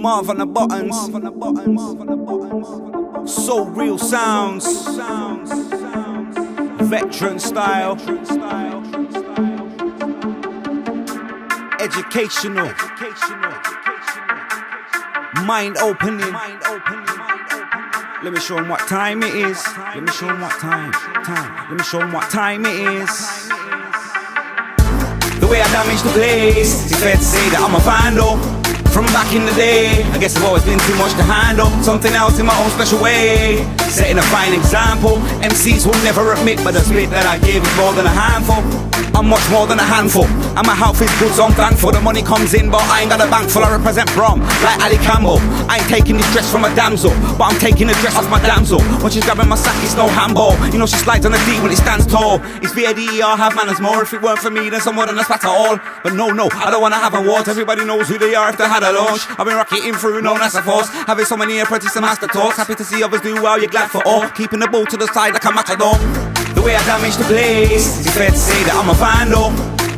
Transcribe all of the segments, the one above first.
Marv on the buttons. So real sounds. Veteran style. Educational. Mind opening. Let me show them what time it is. Let me show them what time. Let me show them what time it is. The way I damage the place, it's fair to say that I'm a Vandal. From back in the day, I guess I've always been too much to handle. Something else in my own special way. Setting a fine example. MCs will never admit, but the spit that I give is more than a handful. I'm much more than a handful, and my health is good, so I'm thankful. The money comes in, but I ain't got a bank full. I represent Brom, like Ali Campbell. I ain't taking this dress from a damsel, but I'm taking the dress off my damsel. When she's grabbing my sack, it's no handball. You know she slides on the D when it stands tall. It's VADER, have manners more. If it weren't for me, then someone would have spat at all. But no, I don't wanna have a war. Everybody knows who they are if they had a launch. I've been rocketing through, known as a force. Having so many apprentices and master talks. Happy to see others do well, you're glad for all. Keeping the ball to the side like a matador. The way I damage the place, it's fair to say that I'm a Vandal.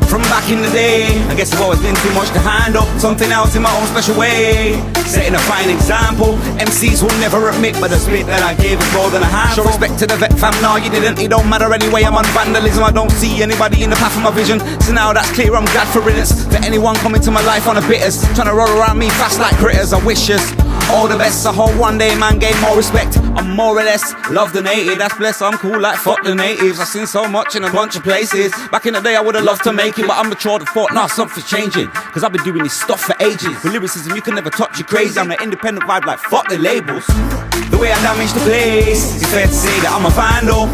From back in the day, I guess I've always been too much to handle. Something else in my own special way. Setting a fine example. MCs will never admit, but the spit that I give is more than a handful. Show respect to the vet fam, no you didn't. It don't matter anyway, I'm on vandalism. I don't see anybody in the path of my vision. So now that's clear, I'm glad for riddance. For anyone coming to my life on a bitters, trying to roll around me fast like critters. I wish us all the best. I hope one day man gain more respect. I'm more or less love the native. That's blessed, I'm cool like fuck the natives. I've seen so much in a bunch of places. Back in the day I would've loved to make it, but I'm mature and thought, nah, something's changing. Cause I've been doing this stuff for ages. With lyricism you can never touch, you crazy. I'm an independent vibe like fuck the labels. The way I damage the place, it's fair to say that I'm a Vandal.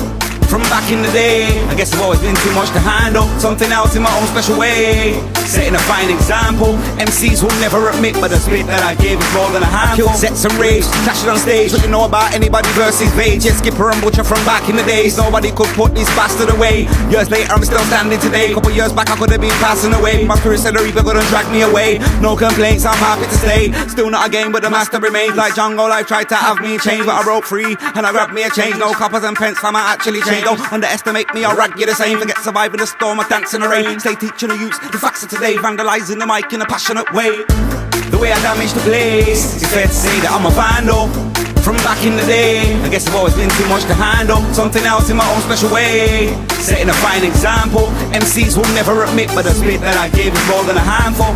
From back in the day, I guess I've always been too much to handle. Something else in my own special way. Setting a fine example. MCs will never admit, but the spit that I give is more than a handful. Sets and raves, clashing on stage. What you know about anybody versus Vader? Yeah, Skipper and Butcher from back in the days. Nobody could put this bastard away. Years later, I'm still standing today. Couple years back, I could have been passing away. My spirit said the Reaper gonna drag me away. No complaints, I'm happy to stay. Still not a game, but the master remains. Like Jungle Life tried to have me change, but I broke free and I grabbed me a change. No coppers and pence, fam, I actually changed. Don't underestimate me, I'll rag you the same. Forget surviving the storm, I dance in the rain. Stay teaching the youths the facts of today. Vandalizing the mic in a passionate way. The way I damage the place, it's fair to say that I'm a Vandal. From back in the day, I guess I've always been too much to handle. Something else in my own special way. Setting a fine example. MCs will never admit, but the spit that I give is more than a handful.